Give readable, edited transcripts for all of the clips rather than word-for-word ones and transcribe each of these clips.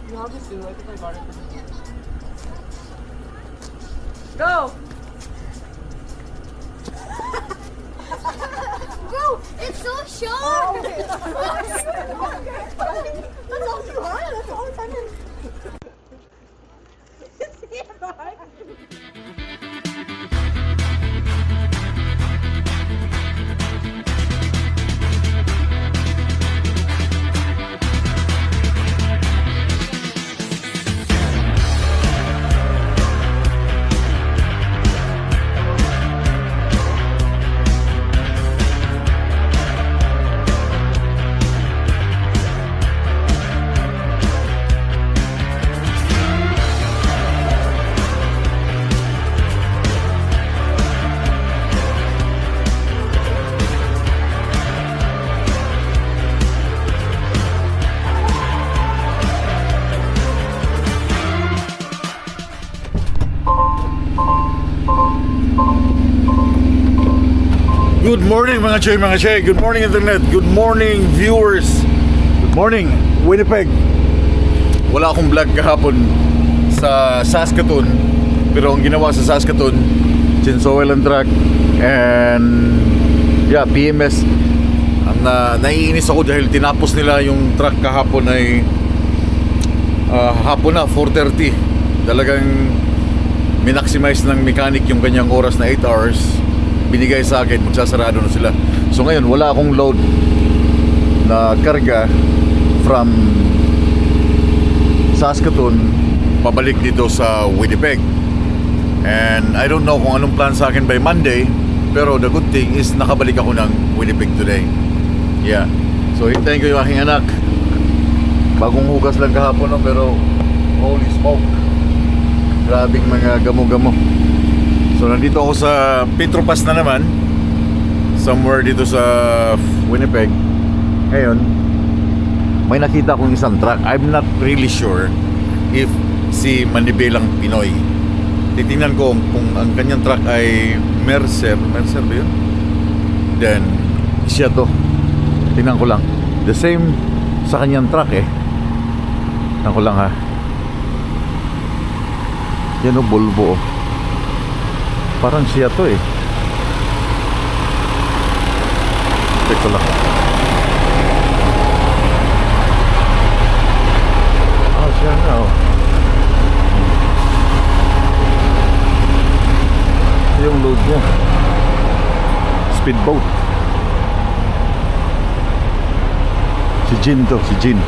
You have this too. I think I got it. Go! Bro, it's so short! That's all you had. That's all I did. Good morning mga Che. Good morning internet. Good morning viewers. Good morning Winnipeg. Wala akong vlog kahapon sa Saskatoon. Pero ang ginawa sa Saskatoon, Chinsoil and truck and yeah, PMS. Ang naiinis ako dahil tinapos nila yung truck kahapon ay hapon na 4:30. Talagang minaximize ng mechanic yung kanyang oras na 8 hours. Binigay sa akin, magsasarado na sila. So ngayon, wala akong load na karga from Saskatoon pabalik dito sa Winnipeg. And I don't know kung anong plan sa akin by Monday, pero the good thing is nakabalik ako ng Winnipeg today. Yeah. So hintayin ko yung aking anak. Bagong hugas lang kahapon, no? Pero holy smoke, grabing mga gamo-gamo. So nandito ako sa Petropas na naman, somewhere dito sa Winnipeg. Ngayon, may nakita akong isang truck. I'm not really sure if si Manibelang Pinoy. Titingnan ko kung ang kanyang truck ay Mercer ba yun? Then, siya to. Tingnan ko lang. The same sa kanyang truck eh. Tingnan ko lang ha. Yan o, Volvo oh. Parang siya to eh. Check ko lang. Siya nga oh. Yung load niya. Speedboat. Si Jin to, si Jin.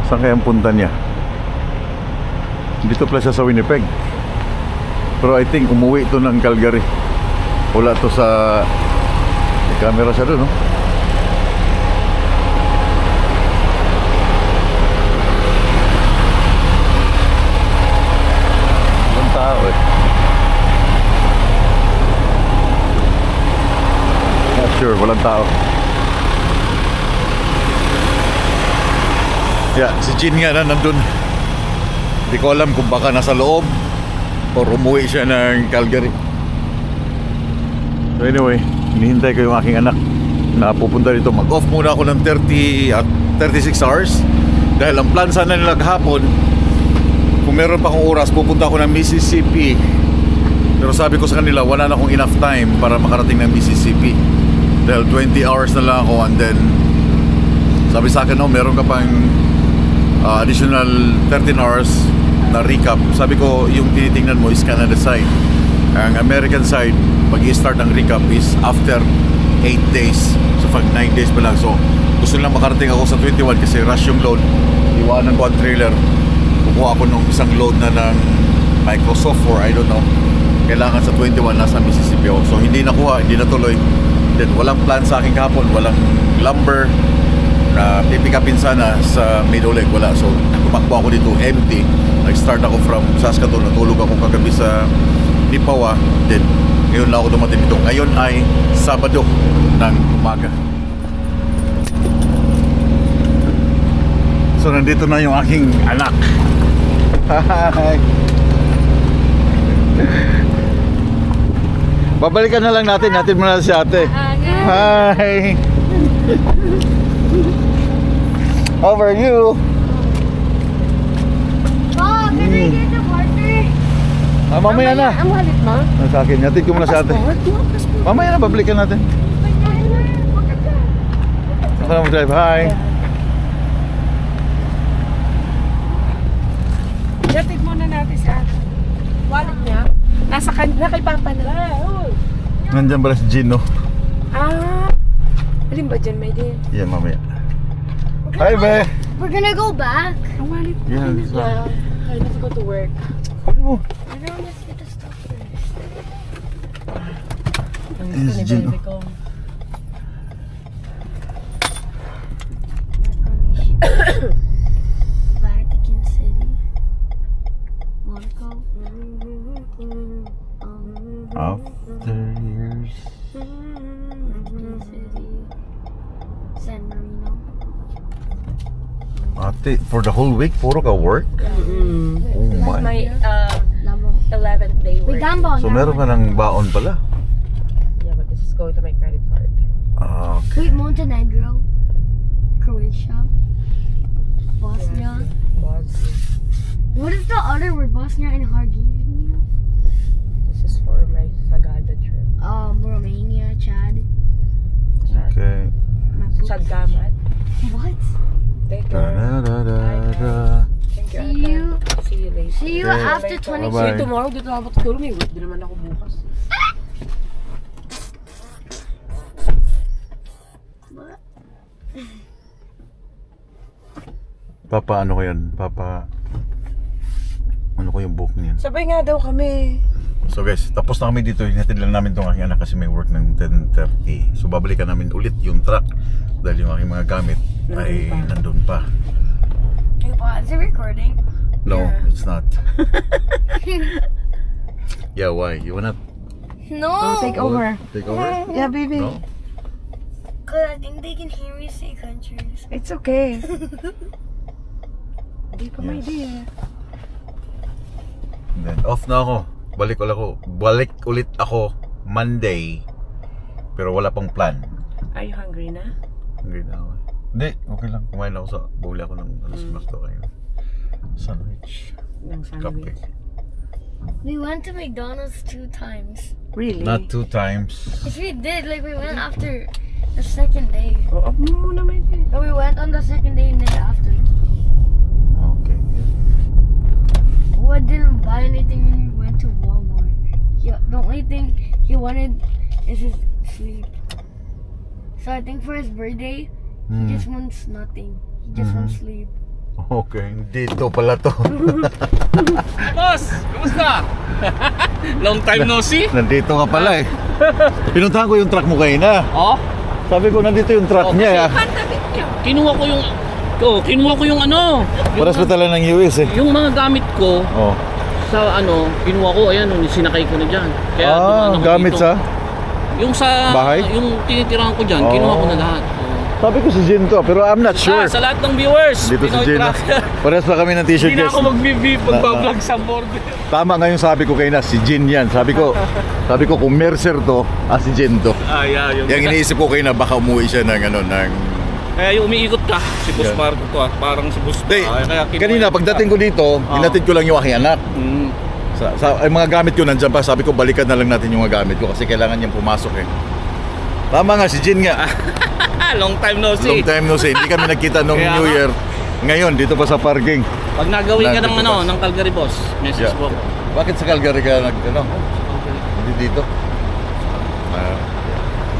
Saan kaya ang punta niya? Dito pala siya sa Winnipeg. Pero I think umuwi to ng Calgary. Wala to sa may camera siya doon, no? Walang tao eh. Not sure, walang tao. Yeah, si Jin nga na nandun. Hindi ko alam kung baka nasa loob o umuwi siya ng Calgary. So anyway, hinihintay ko yung aking anak na pupunta dito. Mag-off muna ako ng 30 at 36 hours dahil ang plan sana nila kahapon, kung meron pa akong oras, pupunta ako ng Mississippi. Pero sabi ko sa kanila, wala na akong enough time para makarating ng Mississippi dahil 20 hours na lang ako. And then sabi sa akin, no, meron ka pang additional 13 hours na recap. Sabi ko, yung tinitingnan mo is Canada side. Ang American side, pag-i-start ang recap is after 8 days. So pag 9 days pa lang. So gusto lang makarating ako sa 21 kasi rush yung load. Iwanan ko ang trailer. Kukuha ako nung isang load na ng Microsoft or I don't know. Kailangan sa 21 nasa Mississippi ako. So hindi nakuha, hindi natuloy. Then walang plan sa akin kahapon. Walang lumber na pipikapin sana sa Middle Lake. Wala. So tumakbo ako dito empty. Nag-start ako from Saskatoon. Natulog ako kagabi sa Lipawa. Then ngayon lang ako dumating dito. Ngayon ay Sabado ng umaga. So nandito na yung aking anak. Hi. Babalikan na lang natin. Natin muna si ate. Hi. How are you? Oh, can I get the water? Mamaya na. Ang wallet mo? Sa akin, yatid ko muna sa ate. Mamaya na, babalikan natin. Ako na mag-drive. Hi. Datig muna natin sa akin. Wallet niya? Nasa kanila kay Papa na. Nandyan pala si Gino. Ah! Alin ba dyan, may din? Yan, mamaya. Hi, be. We're gonna go back. Ang wallet mo. Yan. Yeah. I need to go to work. Sabi mo. I don't let's get the stuff first. Ang Yes, gusto ni Gino. baby ko. Vatican City. Monaco. After years. Vatican City. San Marino. Ate, for the whole week, puro ka work? Oh my. My Labo. 11th day We work. gamble. So meron ka ng baon pala? Yeah, but this is going to my credit card. Ah, okay. Wait, Montenegro. Croatia. Bosnia. What is the other word? Bosnia and Herzegovina? This is for my Sagada trip. Romania, Chad. Okay. Sadgamat. What? Thank Da, you. da, da, da, da. Thank you, See you. Ate. See you later. See you Okay. after 20. Bye-bye. See you tomorrow. Dito ako tutulong. May work din naman ako bukas. What? Papa, ano ko yan? Papa, ano ko yung book niyan? Sabay nga daw kami. So guys, tapos na kami dito. Hinatid lang namin itong aking anak kasi may work ng 10:30. So babalikan namin ulit yung truck dahil yung aking mga gamit ay nandun pa. Hey, is it recording? No, Yeah. it's not. Yeah, why? You wanna No. Take over. take over? Yeah, baby. No? Cause I think they can hear me say countries. It's okay. Hindi ko may Yes. idea. And then off na ako. Balik ulit ako Monday. Pero wala pang plan. Are you hungry na? Hungry na ako. Hindi, okay lang. Kumain ako sa buli ako ng sa McDo kayo. Sandwich. Ng Cupcake. sandwich. We went to McDonald's 2 times. Really? Not 2 times. Yes, we did. Like we went after the second day. Oo, muna may idea. And we went on the second day and then after. Okay. We didn't buy anything when we went to Walmart. The only thing he wanted is his sleep. So I think for his birthday, he just wants nothing. He just wants sleep. Okay, dito pala to. Boss, kumusta? Long time no see. Nandito ka pala eh. Pinuntahan ko yung truck mo kayo na. Oh, Sabi ko nandito yung truck niya. kinuha ko yung ano, Paras pa tala ng US eh. yung mga gamit ko Oh. sa ano, kinuha ko, ayan, sinakay ko na diyan. Kaya dumaan ako gamit dito. sa? Yung sa bahay? yung tinitirahan ko diyan, kinuha ko na lahat. Sabi ko si Jin to, pero I'm not sure. Sa lahat ng viewers, Dito si Pinoy Jin. Tracker. Paras pa kami ng t-shirt Hindi na guys. ako magbablog sa board. Tama nga yung sabi ko kayo na, si Jin yan. Sabi ko kung Mercer to, si Jin to. Yeah, yung Yung iniisip ko kayo na baka umuwi siya ng ano, ng... kaya yung umiikot ka, si Boss Yeah. Marco to parang si Boss. Hindi, Kaya kinuha kanina pagdating ko dito, hinatid ko lang yung aking anak. Mm. Ay, mga gamit ko nandyan pa. Sabi ko balikan na lang natin yung mga gamit ko kasi kailangan niyang pumasok eh. Tama nga, si Jin nga. Long time no see. Long time no see. Hindi kami nagkita nung Kaya New nga. Year. Ngayon, dito pa sa parking. Pag nagawin ka ng Nandito ano, pa. ng Calgary Boss, message Yeah. mo. Bakit sa Calgary ka ano? Hindi dito?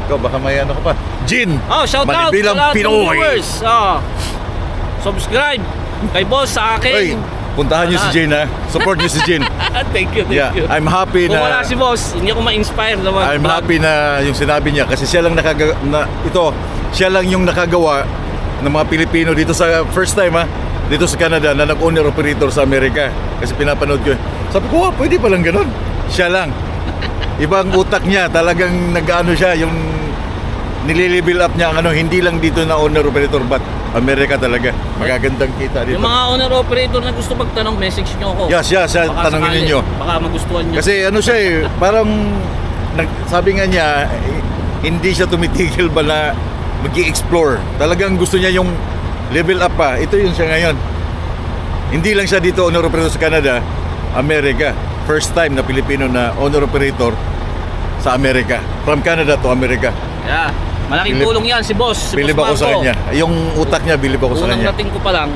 Ikaw, baka may ano ka pa. Jin! Oh, shout out sa Manibilang lahat ng Pinoy! viewers. Subscribe kay Boss sa akin. Oy, puntahan niyo si Jin ha. Support niyo si Jin. Thank you. Yeah, I'm happy Kung na... wala si Boss, hindi ako ma-inspire naman. I'm happy na yung sinabi niya kasi siya lang siya lang yung nakagawa ng mga Pilipino dito sa first time ha, dito sa Canada na nag-owner operator sa Amerika kasi pinapanood ko. Sabi ko, pwede palang ganun. Siya lang. Ibang utak niya, talagang nag-ano siya, yung nililibil up niya ang ano, hindi lang dito na owner operator but Amerika talaga. Magagandang kita dito. Yung mga owner operator na gusto magtanong, message nyo ako. Yes, Baka tanongin sakali, ninyo. Baka magustuhan nyo. Kasi ano siya eh, parang sabi nga niya, hindi siya tumitigil ba na mag-i-explore. Talagang gusto niya yung Level up pa. Ito yun siya ngayon. Hindi lang siya dito owner operator sa Canada, America. First time na Pilipino na owner operator sa Amerika. From Canada to America. Yeah. Malaking Bilib- tulong yan si boss. Si Bilib Boss ako sa Marco. kanya. Yung utak niya, bilib ako sa Unang kanya. dating ko pa lang.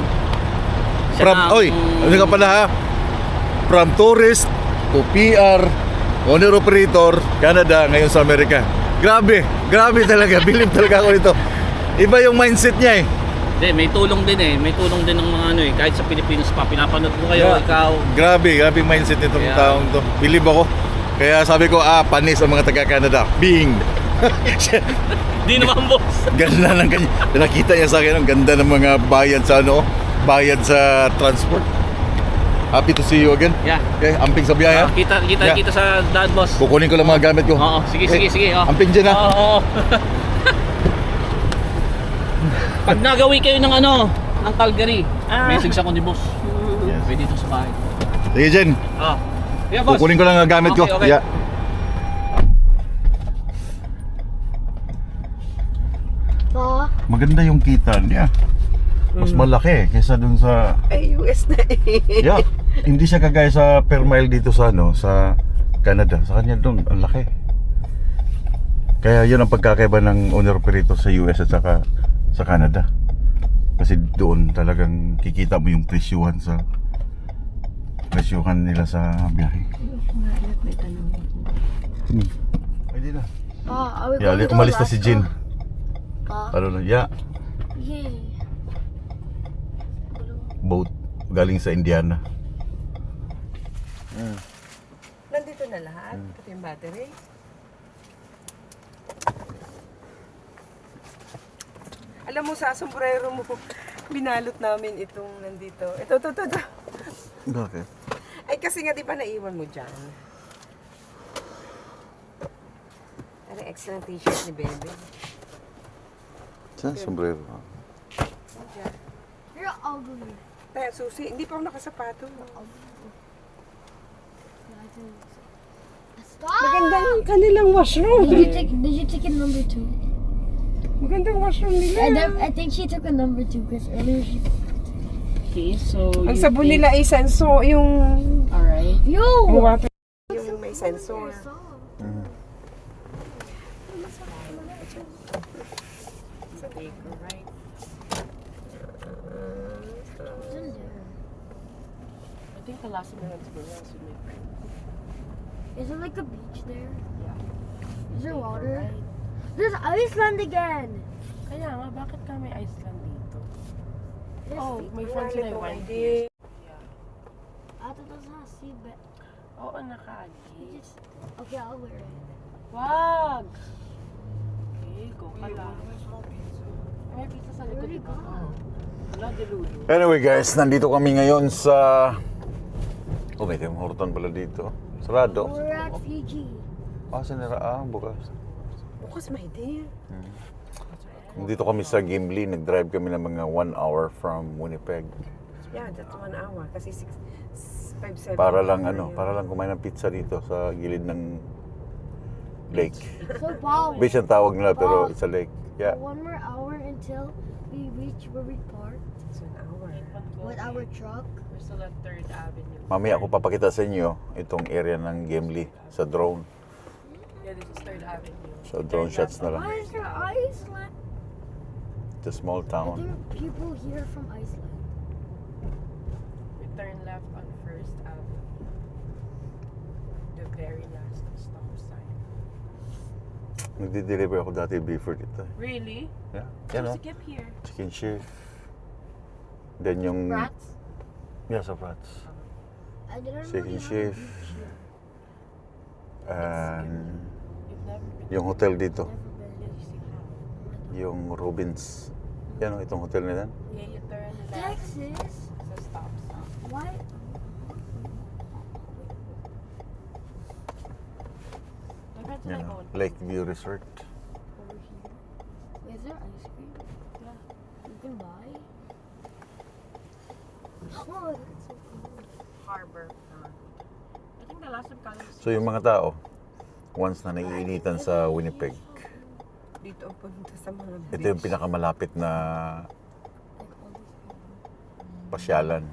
siya From, na- oy, ano ka pala ha? From tourist to PR, owner operator, Canada, ngayon sa Amerika. Grabe, grabe talaga. Bilib talaga ako nito. Iba yung mindset niya eh. Hindi, may tulong din eh. May tulong din ng mga ano eh. Kahit sa Pilipinas pa, pinapanood ko kayo, Yeah. ikaw. Grabe yung mindset nitong Yeah. taong to. Bilib ako. Kaya sabi ko, panis ang mga taga-Canada. Bing! Di naman boss. Ganda ng kanya. Nakita niya sa akin, ang ganda ng mga bayad sa bayad sa transport. Happy to see you again. Yeah. Okay, amping sa biyahe. Kita Yeah. kita sa dad boss. Kukunin ko lang mga gamit ko. Oo, sige. Oh. Amping dyan ha. Oo. Pag nagawi kayo ng ng Calgary, message ako ni boss. Yes. Pwede dito sa bahay. Sige Jen, Yeah, boss. kukunin ko lang ang gamit ko. Okay. Yeah. Pa, Maganda yung kita niya. Mas malaki kaysa dun sa Ay, US na eh. yeah. Hindi siya kagaya sa per mile dito sa sa Canada. Sa kanya doon ang laki. Kaya yun ang pagkakaiba ng owner operator sa US at saka sa Canada. Kasi doon talagang kikita mo yung presyuhan nila sa biyahe. Pwede na. Pa, are we Yeah, going to umalis na si Jin. Pa, Ano na, yeah. yay. Boat galing sa Indiana. Nandito na lahat, pati yung battery. Alam mo, sa sombrero mo, binalot namin itong nandito. Ito. Bakit? Ay, kasi nga, di ba naiwan mo dyan? Ano, excellent t-shirt ni Bebe. Saan sombrero? Dyan. You're ugly. Tayo, Susi, hindi pa ako nakasapato. Stop! Maganda yung kanilang washroom. Did you take a number 2? Magandang washroom nila. I think she took a number 2 because earlier she. Okay, so Ang sabon nila ay sensor, yung alright. Yo! water, yung may sensor. Sa Baker, right? I think the last one was Is there like a beach there? Yeah. Is there water? There's Iceland again! Kaya nga, bakit ka may Iceland dito? There's Oh, sea- may friends Wala na nito, wine hindi. here. I thought it was not sea, but Oo, nakaagi. okay, I'll wear it. Wag! Okay, go ka lang. May pizza sa likod Where'd it dito. go? Wala, delulu. Anyway guys, nandito kami ngayon sa... Oh, may Tim Horton pala dito. Sarado. We're at Fiji. Sinira bukas. Bukas may day. Nandito kami sa Gimli. Nag-drive kami ng mga 1 hour from Winnipeg. Yeah, that's 1 hour. Kasi 5-7. Para lang kumain ng pizza dito sa gilid ng lake. So, wow. Beach ang tawag nila pero it's a lake. Yeah. 1 more hour until we reach where we parked It's 1 hour. with our truck. We're still at 3rd Avenue. Mamaya ako papakita sa inyo itong area ng Gimli sa drone. Yeah, this is 3rd Avenue. So drone shots na lang. Why is there Iceland? It's a small I town. think people here from Iceland. We turn left on 1st Avenue. The very last stop sign. Nagdi-deliver ako dati before dito. Really? Yeah. Yan o. Skip here. Chicken shift. Then yung... Rats? Yeah, sa Frats. I didn't know Chicken they had a shift. beach here. And You've never been. yung hotel dito. Never been. You see how? Yung Rubens. Yan o, itong hotel nila. Yeah, you turn left Texas? sa stop sign. Why? Where did I Yan go? o, Lakeview Resort. Over here. Is there ice cream? Yeah. You can buy? Oh, that's so cool. Harbor Front. I think the last time Kali was So yung mga tao, once na naiinitan sa Winnipeg, Dito ang punta sa mga ito yung pinakamalapit na pasyalan.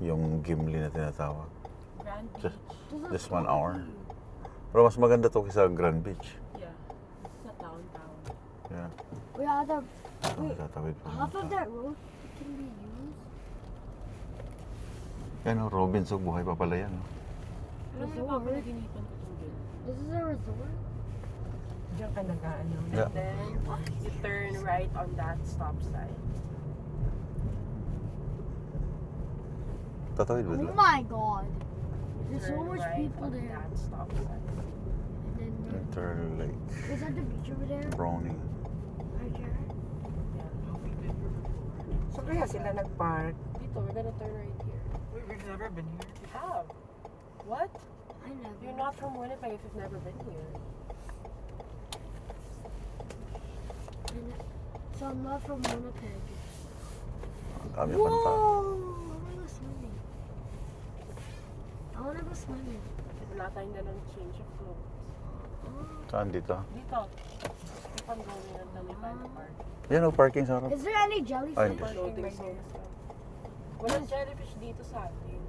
Yung Gimli na tinatawag. Grand Beach. Just 1 hour. Pero mas maganda to kaysa Grand Beach. Yeah. It's not downtown. Yeah. We had a wait, Tatawid pa half of naman that road can be used. Yan o, Robins, oh, buhay pa pala yan. Oh. Alam mo ba pinaginipan ko tubig? This is a resort. Diyan ka nag-ano. Yeah. And then you turn right on that stop sign. Tatawid ba Oh sila? my god. There's so Turn much right people on there. that stop sign. And then Enter Lake, is that the beach over there? Browning. Right here. So kaya sila nag-park. Dito, we're gonna turn right here. We've never been here. We have. What? I never. You're not from Winnipeg if you've never been here. So I'm not from Winnipeg. Dami Whoa! pa tao. I wanna go swimming. I wanna go swimming. Wala tayong ganun change of clothes. Saan dito? Dito. Keep on going until we find the park. Yan o, parking sa harap. Is there any Ay, jellyfish? hindi. Floating zones lang. Walang jellyfish dito sa atin.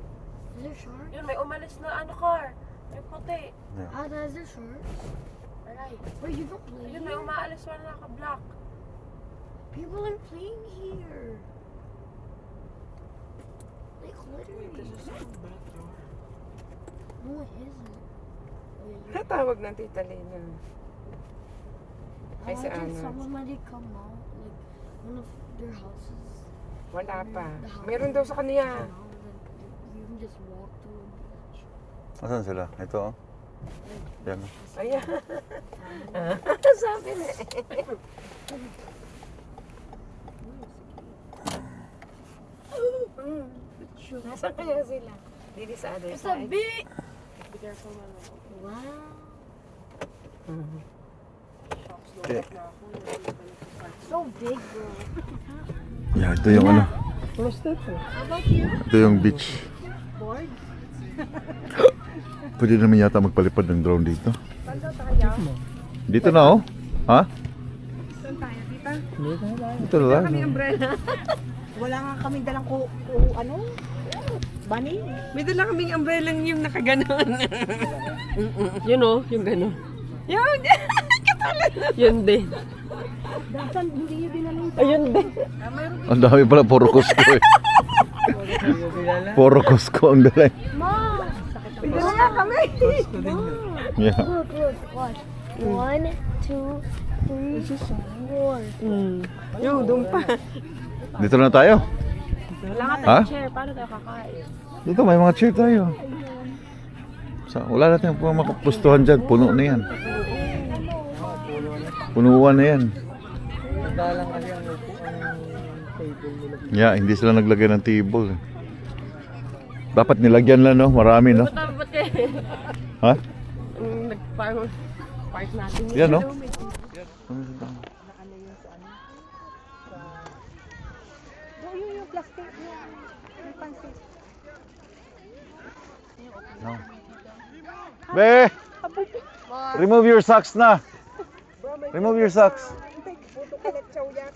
Is there shark? Yun, may umalis na car. May puti. Ah, is there shark? Alright. Wait, you don't play Ayun, may here? umaalis na naka-block. People are playing here. Like literally. No, it isn't. Oh, yeah, you're Natawag ng Tita Lena. Ay, si imagine Ana. someone might come out, like one of their houses. Wala pa. The house Meron daw sa kanya. come out, and then you can just walk through the beach. Asan sila? Ito oh. Yan. Ayan. Sabi na eh. Nasaan kaya sila? Dili sa other It's a side. big. Be careful man. Wow. Shops load up na ako. So big, bro. Yeah, ito yung ano. Close na po. How about you? Ito yung beach. Bored? Pwede naman yata magpalipad ng drone dito. Saan daw tayo? Dito na oh. Ha? Saan tayo, tita? Dito na lang. Umbrella. Wala nga kami dalang ano? Bunny? May dala kaming umbrella yung nakaganon. Yun o, yung ganon. Yun! Yun din. Dasan hindi yun dinalong Ayun din. Ang dami pala, puro Costco eh. Puro Costco ang dala. Mom! May dala kami. Yeah. Look, look, watch. 1, 2, 3, 4. Yung, doon pa. Dito na tayo. Wala nga Ha? tayong chair. Paano tayo kakain? Dito may mga chair tayo. Wala natin po makapustuhan dyan. Puno na yan. Punuan na yan. Yeah, hindi sila naglagay ng table. Dapat nilagyan lang, no? Marami, no? Ba't kayo? Ha? Nag-park natin. Yan, no? yung plastic yung pansit. No. Be! Remove your socks na! Remove your socks.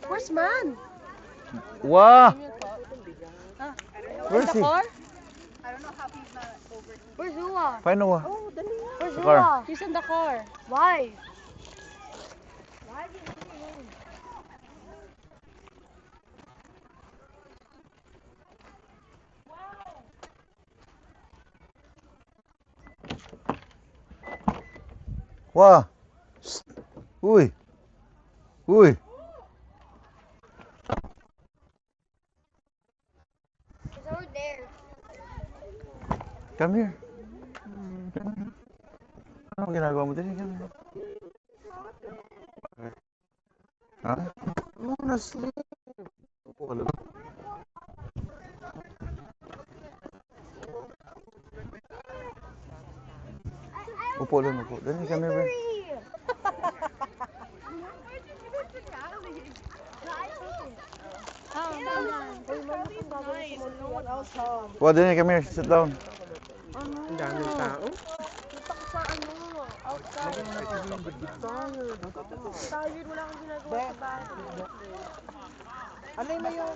Where's man? Wow! Where's he? Where's Ua? Find Noah. Where's The car. Ua? He's in the car. Why? Wow! Shh. Uy! Uy! It's over there. Come here. Ano ginagawa mo din? Come here. Ha? No, na-sleep. Upo ka lang. Upo lang, upo. Dali, come here, bro. Well, Danny, come here. Sit down. Ang daming tao. Alay mo yung...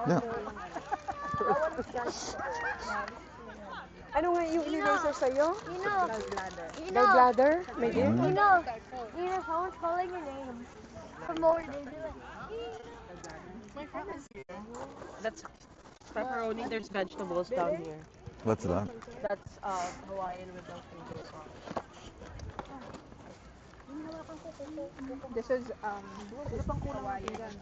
Yeah. Ano nga yung inilaser sa'yo? You know, Gallbladder? May din? you know, someone's calling your name. From over there, they're like, That's pepperoni. There's vegetables down here. What's that? That's Hawaiian without fingers on. This is, ano pang kulang natin dyan?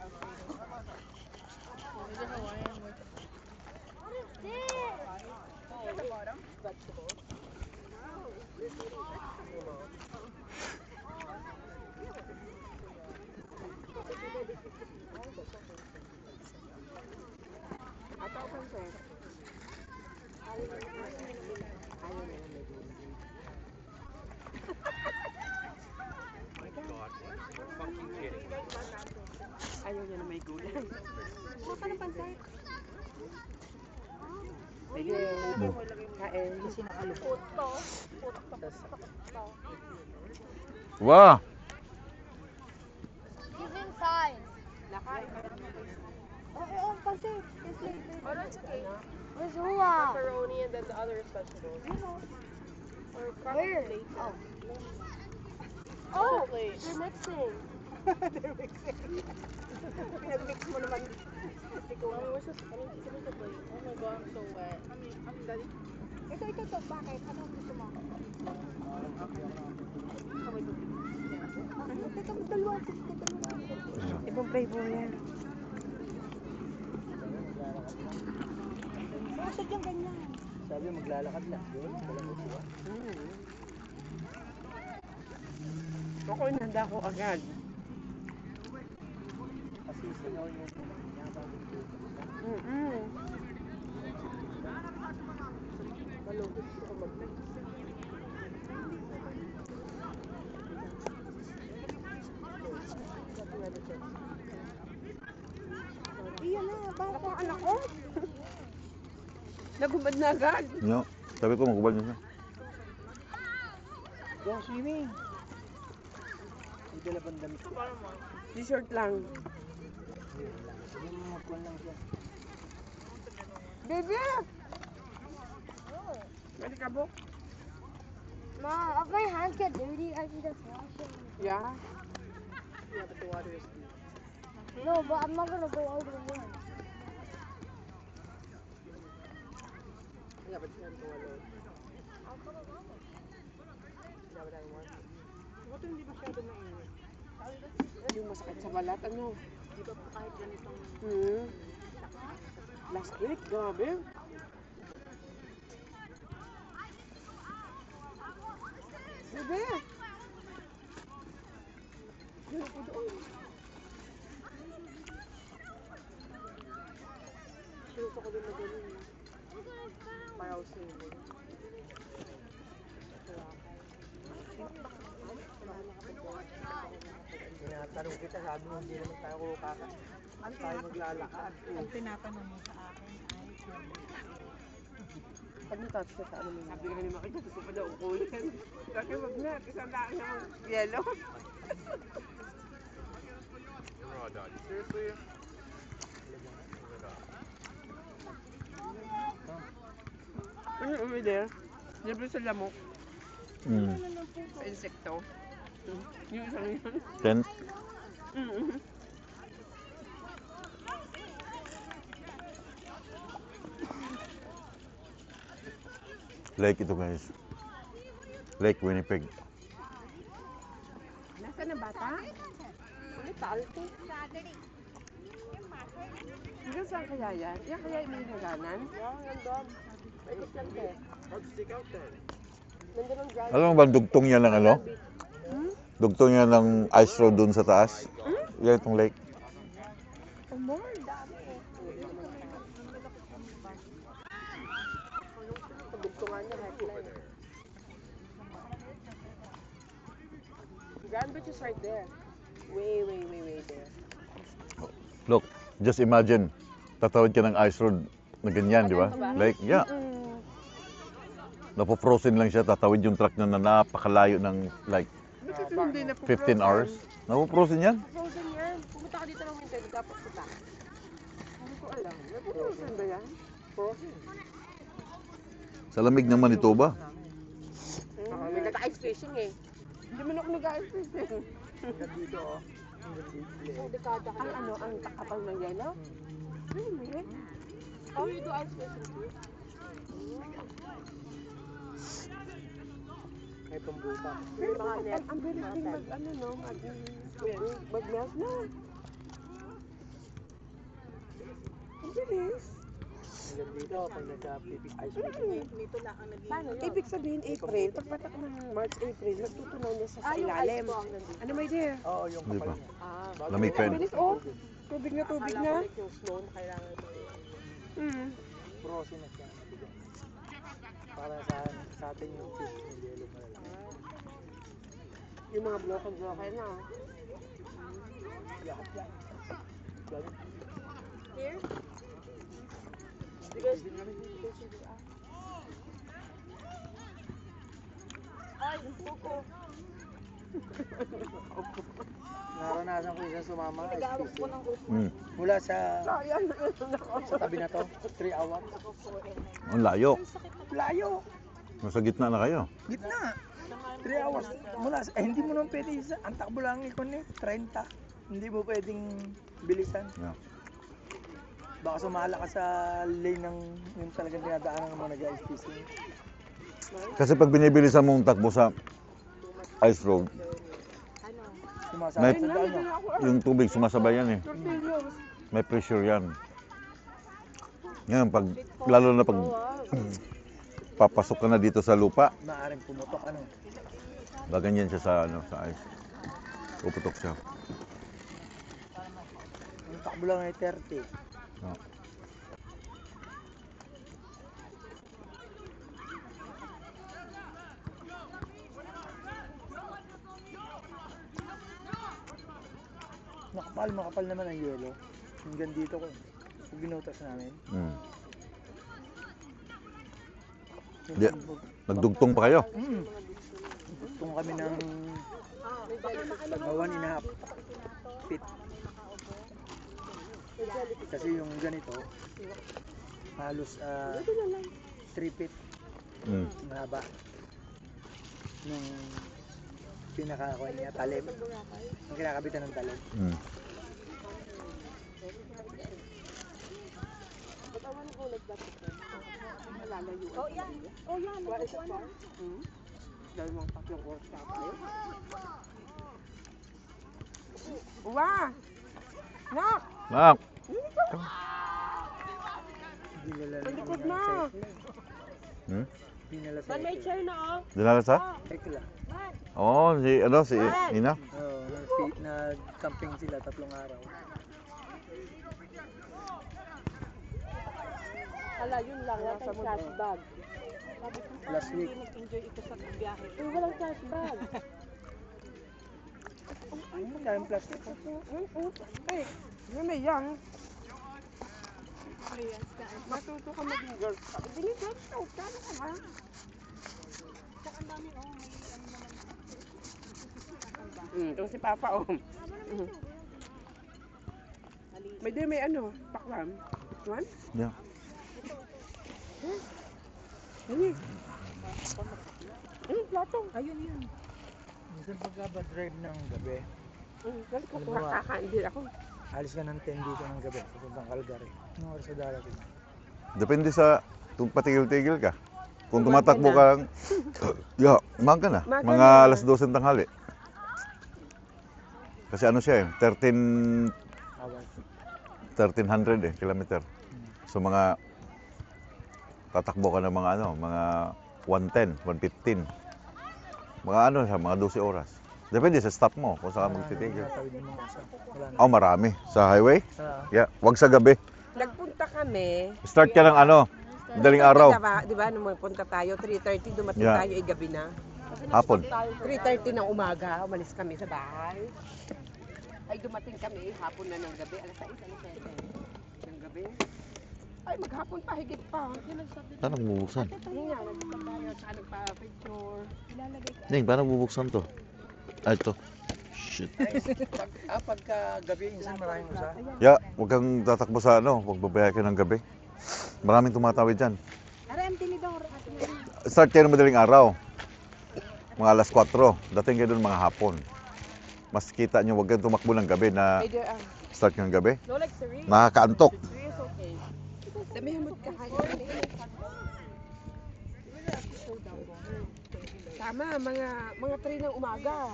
Ayaw niya na may gulay. Saka ng pansay. Sige. Kain. Kasi nakalupot. Wow! he's inside. Oo, pansay. Oh, that's okay. Where's Hua? Pepperoni and then the other vegetables. Or Where? probably later. Oh, Plate. they're mixing. Pinag-mix mo naman. Oh, where's this? I need the plate. Oh my god, I'm so wet. Ito. Bakit? Ano gusto mo? Ito, dalawa. Ibang flavor yan. Bakit yung ganyan? Sabi maglalakad na. Ako inanda ko agad. Kasi sinaw yung Malungkot ko mag-mix. Iyan na, bakit ang anak ko? Nagumad na agad. No. Sabi ko, magubal niya siya. Go swimming! Hindi dala bang damit ko? T-shirt lang. Yung magkuhan lang siya. Baby! Pwede ka po? Ma, if my hands get dirty, I can just wash them. Yeah. Yeah, but the water is deep. No, but I'm not gonna go out in the Yeah, but you can't go alone. Yeah, but I want to. Ito hindi masyado mainit. Yung masakit sa balat, ano? Di ba kahit ganitong... Last week, grabe. Bebe! Yun po doon. Gusto ko din na ganun. Para ako sa'yo. Tinatanong kita, sabi mo hindi naman tayo kukaka. Ano tayo maglalakad? Ang tinatanong mo sa akin ay... Pag natouch ka sa ano mo, sabi ka ni Makita, gusto pa daw ukulin. Sabi wag na, isang daan na ng yellow. Ano over there? Siyempre sa lamok, sa insekto. Yung isang yun. Tent. Lake ito guys. Lake Winnipeg. Nasaan na bata? Ano talto? Hanggang saan kaya yan? Yan kaya yung may haganan? Yan dog. Ikot lang te. Nandun ang drive. Alam mo ba dugtong yan ng ano? Dugtong yan ng ice road dun sa taas. Yan itong lake. More, dami eh. Pagdugtungan niya, headline. Grand Beach is right there. Way there. Look, just imagine, tatawid ka ng ice road na ganyan, di ba? Like, yeah. Napo-frozen lang siya, tatawid yung truck na napakalayo ng like Hindi na po 15 hours. Napuprosin yan? frozen yan. Pumunta ka dito ng winter, dapat punta. Hindi ko alam. Frozen ba yan? Frozen. Sa lamig ng Manitoba. May nag-ice fishing eh. Hindi mo na ako nag-ice fishing. Dito oh. Ang dekada ka ang ano, ang takapal ng yelo? Really? Oh, you do ice fishing too? May pambuta. Pero ang bilis din mag, ano no, mag-melt na. Ang bilis. Hanggang dito, pag nagka-pipis ice cream. Dito lang ang naging... Ibig sabihin, April, pagpatak ng March, April, nagtutunaw niya sa ilalim. Ano may dear? Oo, yung Di kapal ba? niya. Lamig pa Ang yun. bilis, oh. Tubig na, tubig na. Yung snow na kailangan mo. Frozen na siya. Para sa atin yung fish ng yellow malalaki. Yung mga blokan na. Lahat yan. Ganun. Here? Because... Ay, puko. Naranasan ko isa sumama. Ice fishing. Mm. Mula sa tabi na to, 3 hours. Ang layo. Layo! Nasa gitna na kayo. Gitna! 3 hours. Mula sa, hindi mo naman pwede isa. Ang takbo lang ikon eh, 30. Hindi mo pwedeng bilisan. Yeah. Baka sumala ka sa lane ng yung talagang dinadaanan ng mga nag-ice fishing. Kasi pag binibilisan mong takbo sa ice road, Sumasakit sa daan mo. yung tubig sumasabay yan eh. May pressure yan. Yan, pag, lalo na pag papasok ka na dito sa lupa, Maaaring pumutok ano. gaganyan siya sa, ano, sa ice. Puputok siya. Ang takbo lang ay 30. Oh. Makapal naman ang yelo. Hanggang dito ko. So, binutas namin. Mm. Yung Di- Nagdugtong pa kayo? Tungtong kami ng 1.5 feet. Kasi yung ganito, halos 3 feet Mm. mahaba. Nung pinaka-kuha niya, talim. Yung kinakabitan ng talim. Mm. Oh, yan. Oh, yan. Nagkukuha na. Dahil mga 3 oras na tayo. Wow! Nak! Nak! Dinala Ang likod ng na. Hmm? Dinala sa May chair na, oh. Dinala sa? Ekla. Oo, si Ina. Oo, nag-camping sila 3 araw. Hala, yun lang. Wala tayong trash bag. Last week. Nag-enjoy ito sa biyahe. Uy, walang trash bag. Ay, ang daming plastic. Ay, yun na yan. Matuto ka maging girl scout. Hindi, girl scout. Kano ka ba? Ito si Papa, oh. May ano, pakwan. Pakwan? Yeah. Ayun. Plato. Ayun yun. Minsan pagka ba drive ng gabi, Kasi kakain ako. alis ka ng 10 dito ng gabi, pupuntang Calgary. Anong oras sa darating? Depende sa kung patigil-tigil ka. Kung tumatakbo ka, umaga na. Mga alas 12 ng tanghali. Kasi ano siya eh, 1300 kilometer. So mga tatakbo ka ng mga ano, mga 110, 115. Mga ano siya, mga 12 oras. Depende sa stop mo kung saan ka magtitigil. Tawid ng mga isa. Wala na. Oh, marami. Sa highway? Sa Yeah, wag sa gabi. Nagpunta kami. Start ka ng ano, daling araw. Di ba, nung magpunta tayo, 3:30, dumating Yeah. tayo, gabi na. Hapon. 3:30 ng umaga, umalis kami sa bahay. Ay, dumating kami, hapon na ng gabi, alas 6, alas 7 ng gabi. Ay, maghapon pa, higit pa. Paano bubuksan? Yun nga, nagpunta tayo, saka nagpa-picture. Ning, paano bubuksan to? Ito. Shit. Pagka gabi, minsan maraming usa. Ya, huwag kang tatakbo sa ano, huwag babayag ka ng gabi. Maraming tumatawid dyan. Start kayo ng madaling araw. Mga alas 4. Dating kayo doon mga hapon. Mas kita nyo, huwag kang tumakbo ng gabi na start kayo ng gabi. No, like three. Nakakaantok. Three is okay. Damihan mo ka kaya. Tama, mga 3 ng umaga.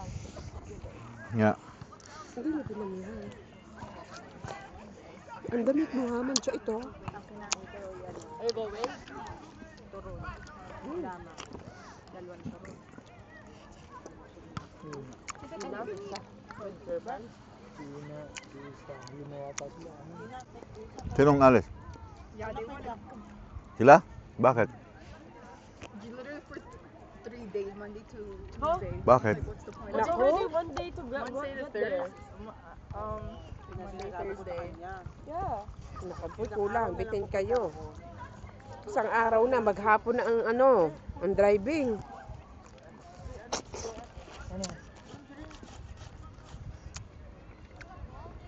Nga. Hindi mo dinamihan. Ang damit mo ha, mancha ito. Are you going? Turun. Lama. Dalawang turun. Yun na yata sila. Sinong alis? Sila? Bakit? Literally for 3 days, Monday to Tuesday. Bakit? What's the point? It's already one day to get there. Monday, Thursday. Yeah. Nakapoy, kulang. Bitin kayo. Isang araw na, maghapon na ang driving.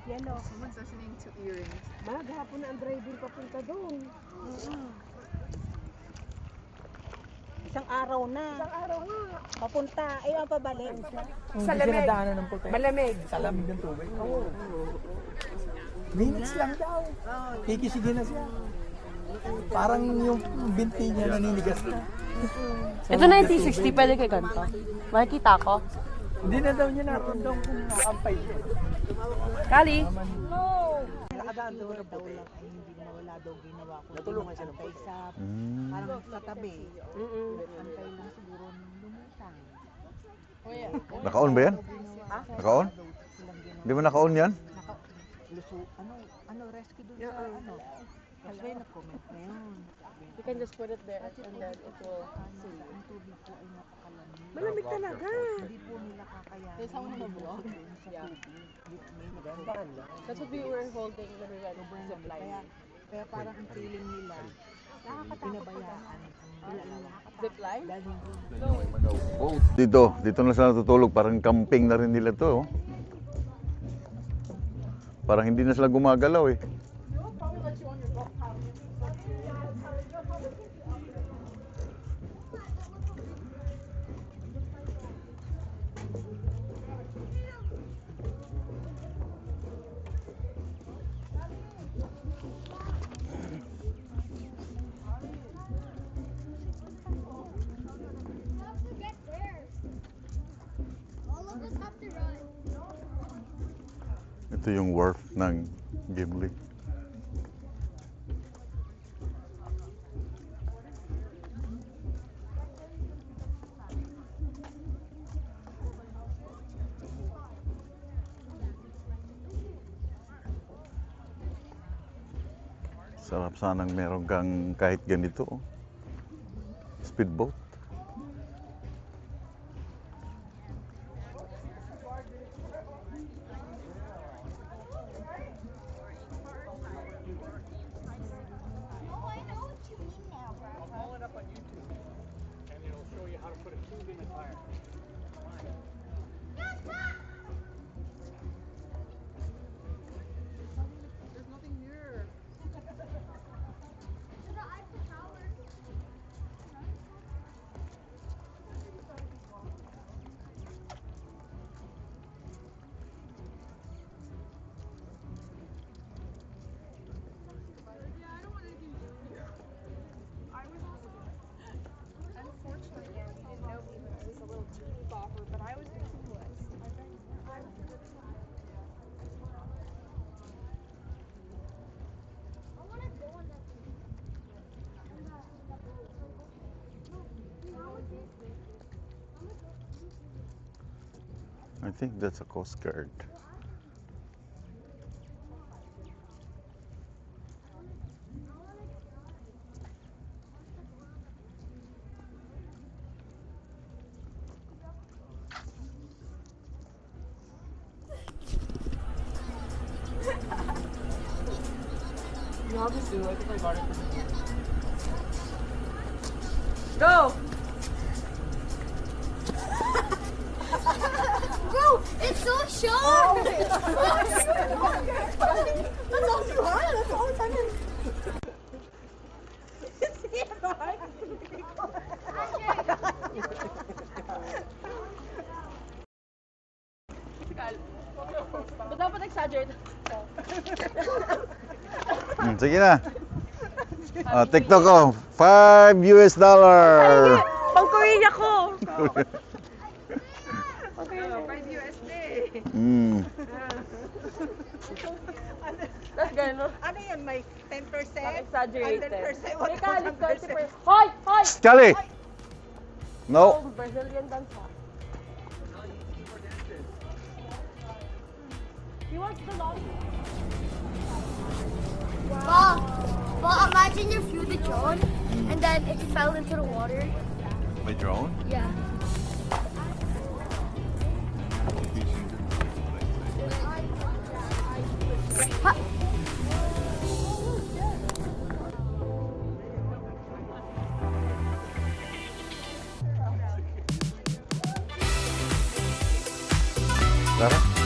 Yellow. Someone's listening to earrings. Maghapon na ang driving papunta doon. Isang araw na. Isang araw nga. Papunta. Ayun, pabalik. Sa lamig. Sinadaanan ng puti. Malamig. Sa lamig ng tubig. Minutes lang daw. Kikisige na siya. Parang yung binti niya naninigas na. Ito 1960, pwede kay ganito. Makikita ko. Hindi na daw niya naramdam kung nakampay siya. Kali. Nakadaan daw na daw lang ay hindi na wala daw ginawa ko. Natulungan siya ng Antay sa parang sa tabi. Antay lang siguro nung lumutang. Naka-on ba yan? Naka-on? Hindi mo naka-on yan? Luso, rescue dun sa Kasi may nag-comment na yun. You can just put it there and then it will see. Ang tubig po ay napakalamig. Malamig talaga. Hindi po nila kakayanin. There's someone on the vlog. Yeah. That's what we were holding when we went zip line. Kaya parang ang feeling nila, pinabayaan. Zip line? Dito na sila natutulog. Parang camping na rin nila to. Oh. Parang hindi na sila gumagalaw eh. Ito yung wharf ng Gimli. Sarap sanang meron kang kahit ganito. Oh. Speedboat. I think that's a Coast Guard. You have this too. I think I got it. Go! Ba't dapat exaggerate? Sige na. TikTok ko, $5. Pang-Korea ko! Mm. Tapos gano'n. Ano yan, may 10%? Exaggerated. 100%? May kalis 30%. Hoy! Hoy! Charlie! No. Brazilian dance ha. He wants the long. Well, imagine you flew the drone and then it fell into the water. My drone? Yeah. Tara.